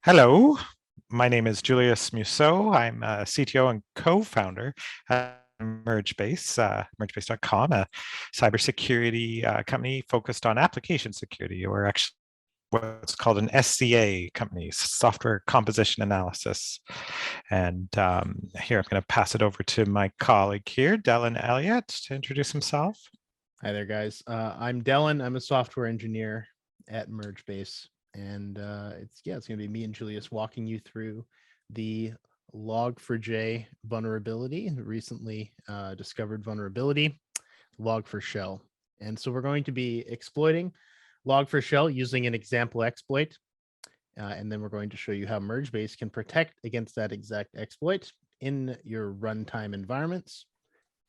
Hello, my name is Julius Musso. I'm a CTO and co-founder at MergeBase, MergeBase.com, a cybersecurity company focused on application security, or actually what's called an SCA company, software composition analysis. And here I'm going to pass it over to my colleague here, Delan Elliott, to introduce himself. Hi there, guys. I'm Delan. I'm a software engineer at MergeBase. And it's going to be me and Julius walking you through the Log4J vulnerability, the recently discovered vulnerability, Log4Shell. And so we're going to be exploiting Log4Shell using an example exploit. And then we're going to show you how MergeBase can protect against that exact exploit in your runtime environments,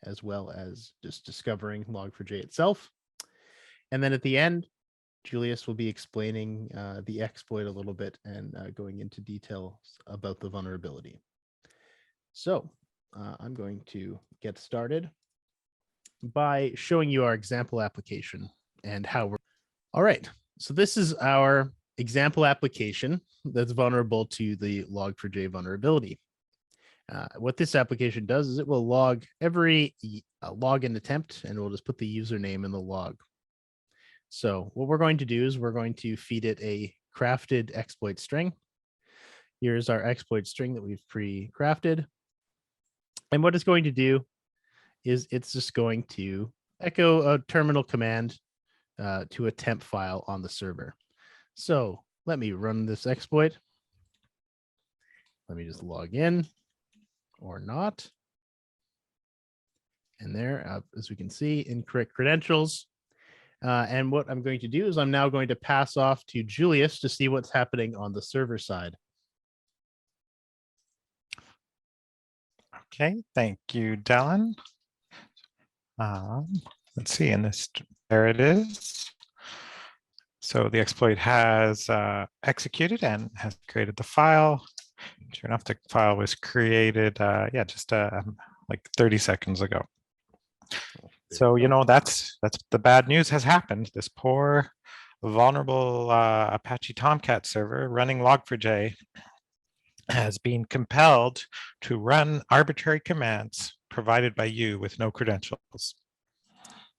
as well as just discovering Log4j itself. And then at the end, Julius will be explaining the exploit a little bit and going into details about the vulnerability. So I'm going to get started by showing you our example application and how we're. All right, so this is our example application that's vulnerable to the Log4j vulnerability. What this application does is it will log every login attempt, and we'll just put the username in the log. So what we're going to do is we're going to feed it a crafted exploit string. Here's our exploit string that we've pre-crafted. And what it's going to do is it's just going to echo a terminal command to a temp file on the server. So let me run this exploit. Let me just log in or not. And there, as we can see, incorrect credentials. And what I'm going to do is I'm now going to pass off to Julius to see what's happening on the server side. Okay, thank you, Delan. Let's see, there it is. So the exploit has executed and has created the file. Sure enough, the file was created, just like 30 seconds ago. So, that's the bad news has happened. This poor, vulnerable Apache Tomcat server running Log4j has been compelled to run arbitrary commands provided by you with no credentials.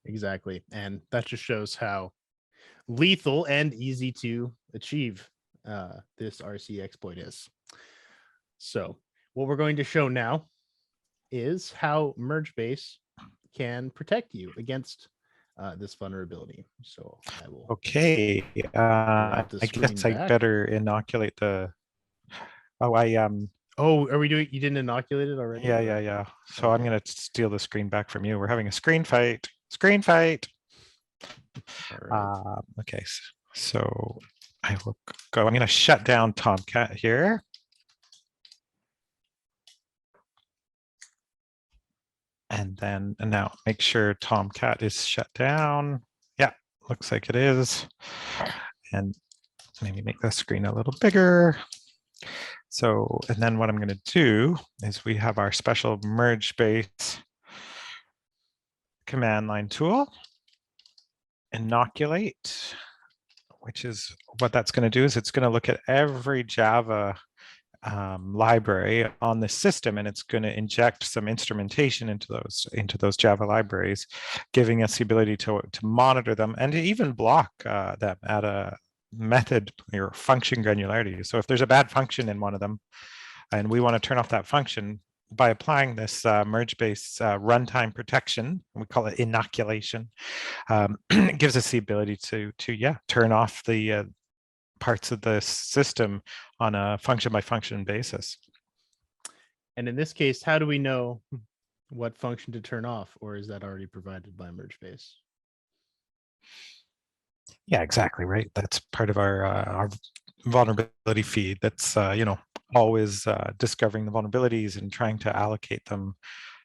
Exactly. And that just shows how lethal and easy to achieve this RC exploit is. So what we're going to show now is how MergeBase can protect you against this vulnerability. So I will. Okay. I guess I better inoculate the. Oh, Oh, are we doing? You didn't inoculate it already? Yeah. So okay. I'm going to steal the screen back from you. We're having a screen fight. Screen fight. All right. Okay. So I will go. I'm going to shut down Tomcat here. And now make sure Tomcat is shut down. Yeah, looks like it is. And maybe make the screen a little bigger. So, and then what I'm going to do is we have our special MergeBase command line tool, inoculate, which is what that's going to do is it's going to look at every Java library on the system, and it's going to inject some instrumentation into those Java libraries, giving us the ability to monitor them and to even block them at a method or function granularity. So if there's a bad function in one of them and we want to turn off that function, by applying this MergeBase runtime protection, we call it inoculation, it gives us the ability to turn off the parts of the system on a function by function basis. And in this case, how do we know what function to turn off, or is that already provided by MergeBase? Yeah, exactly right. That's part of our vulnerability feed. That's always discovering the vulnerabilities and trying to allocate them,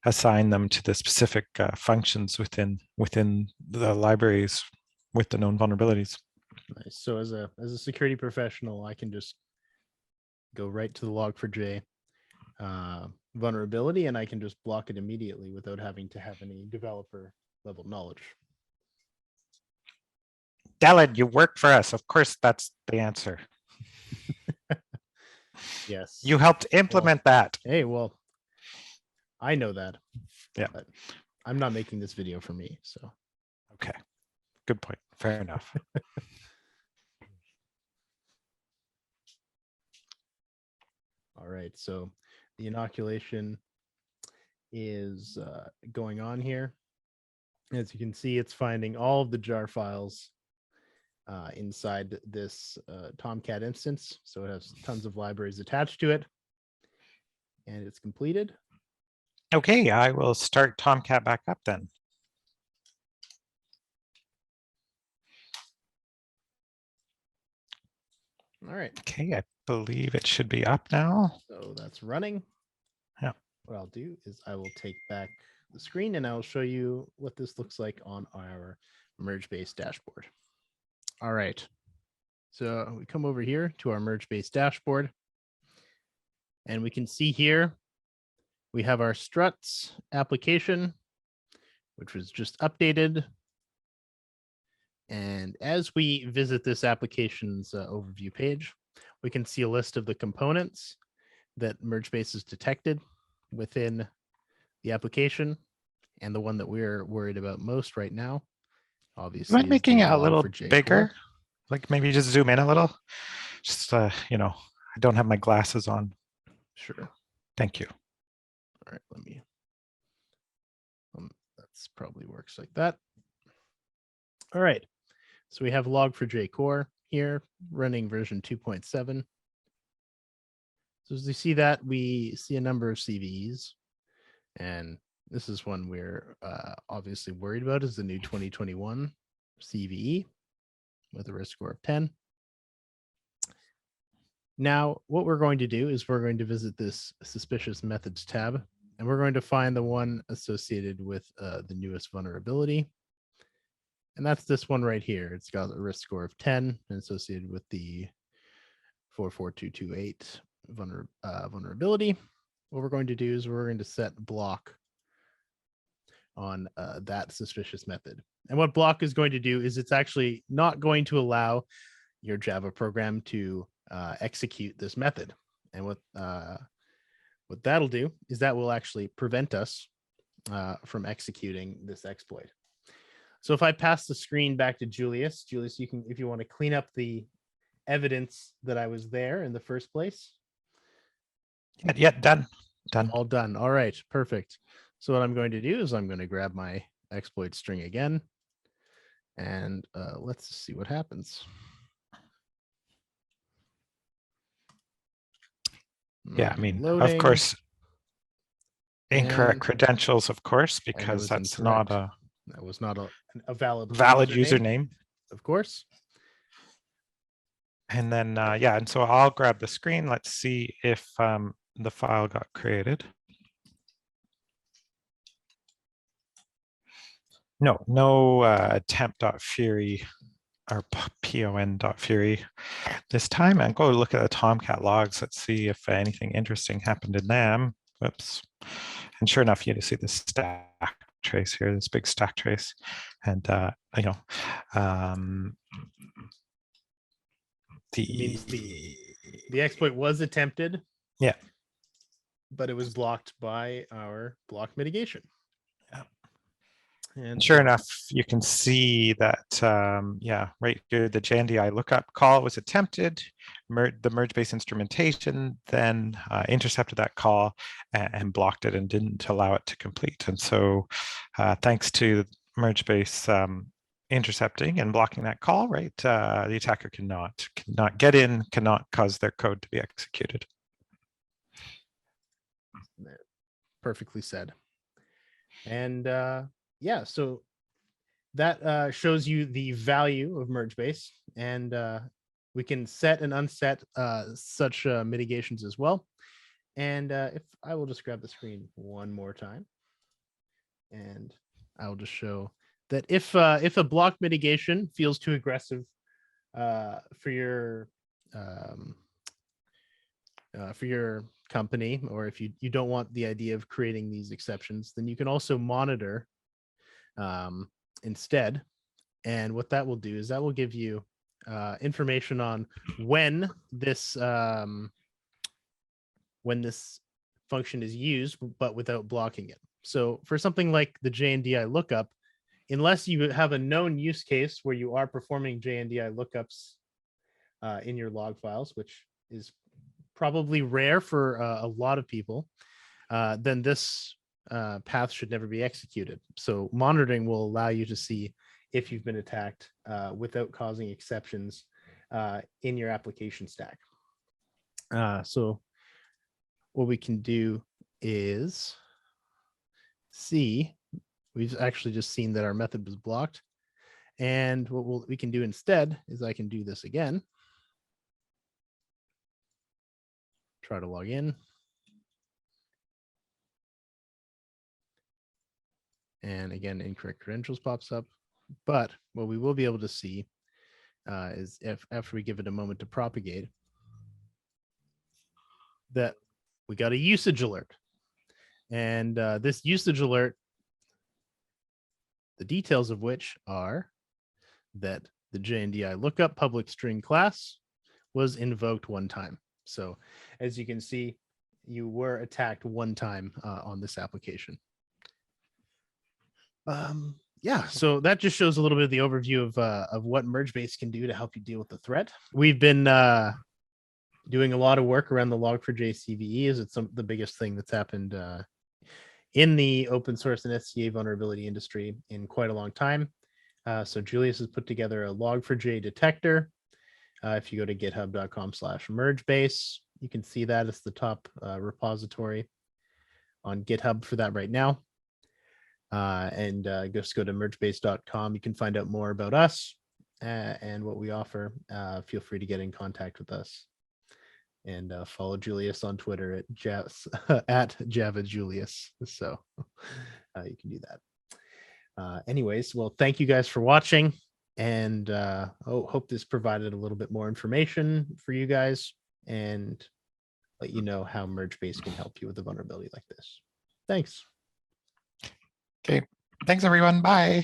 assign them to the specific functions within the libraries with the known vulnerabilities. Nice. So as a security professional, I can just go right to the Log4j vulnerability, and I can just block it immediately without having to have any developer level knowledge. Delan, you work for us. Of course, that's the answer. Yes. You helped implement that. Hey, well, I know that. Yeah. But I'm not making this video for me, so. Okay. Good point. Fair enough. All right. So the inoculation is going on here. As you can see, it's finding all of the jar files inside this Tomcat instance. So it has tons of libraries attached to it. And it's completed. Okay, I will start Tomcat back up then. All right. Okay, I believe it should be up now. So that's running. Yeah. What I'll do is I will take back the screen and I will show you what this looks like on our MergeBase dashboard. All right. So we come over here to our MergeBase dashboard and we can see here we have our struts application, which was just updated. And as we visit this application's overview page, we can see a list of the components that MergeBase has detected within the application. And the one that we're worried about most right now, obviously, Am I making it a little Log4J bigger? core. Like maybe just zoom in a little. Just, you know, I don't have my glasses on. Sure. Thank you. All right, let me. That's probably works like that. All right. So we have Log4J core here running version 2.7. So as you see that, we see a number of CVEs. And this is one we're obviously worried about is the new 2021 CVE with a risk score of 10. Now, what we're going to do is we're going to visit this suspicious methods tab, and we're going to find the one associated with the newest vulnerability. And that's this one right here. It's got a risk score of 10 and associated with the 44228 vulnerability. What we're going to do is we're going to set block on that suspicious method. And what block is going to do is it's actually not going to allow your Java program to execute this method. And what that'll do is that will actually prevent us from executing this exploit. So if I pass the screen back to Julius, you can, if you want to clean up the evidence that I was there in the first place. Yeah, done. Done. All done. All right, perfect. So what I'm going to do is I'm going to grab my exploit string again, and let's see what happens. Yeah, I mean, Loading. of course, incorrect And credentials, of course, because that's incorrect. not that was not a valid username. Of course. And then, yeah, and so I'll grab the screen. Let's see if the file got created. No attempt.fury or pon.fury this time. And go look at the Tomcat logs. Let's see if anything interesting happened in them. Whoops. And sure enough, you see the stack trace here, this big stack trace. And, you know, It means the exploit was attempted. Yeah. But it was blocked by our block mitigation. Yeah. And sure enough, you can see that, yeah, right here, the JNDI lookup call was attempted. The MergeBase instrumentation then intercepted that call and blocked it and didn't allow it to complete. And so thanks to MergeBase intercepting and blocking that call, right, the attacker cannot get in, cannot cause their code to be executed. Perfectly said. And yeah, so that shows you the value of MergeBase, and we can set and unset such mitigations as well. And if I will just grab the screen one more time, and I will just show that if a block mitigation feels too aggressive for your company, or if you don't want the idea of creating these exceptions, then you can also monitor instead. And what that will do is that will give you information on when this when this function is used, but without blocking it. So for something like the JNDI lookup, unless you have a known use case where you are performing JNDI lookups in your log files, which is probably rare for a lot of people, then this path should never be executed. So monitoring will allow you to see if you've been attacked without causing exceptions in your application stack. So what we can do is see, we've actually just seen that our method was blocked. And what we can do instead is I can do this again. Try to log in. And again, incorrect credentials pops up. But what we will be able to see is if after we give it a moment to propagate, that we got a usage alert. And this usage alert, the details of which are that the JNDI lookup public string class was invoked one time. So as you can see, you were attacked one time on this application. Yeah, so that just shows a little bit of the overview of what MergeBase can do to help you deal with the threat. We've been doing a lot of work around the Log4J CVE, as it's the biggest thing that's happened in the open source and SCA vulnerability industry in quite a long time. So Julius has put together a Log4J detector. If you go to github.com/mergebase, you can see that it's the top repository on GitHub for that right now. And just go to mergebase.com. You can find out more about us and what we offer. Feel free to get in contact with us. And follow Julius on Twitter at JavaJulius. So you can do that. Anyways, well, thank you guys for watching. And hope this provided a little bit more information for you guys and let you know how MergeBase can help you with a vulnerability like this. Thanks. Okay. Thanks, everyone. Bye.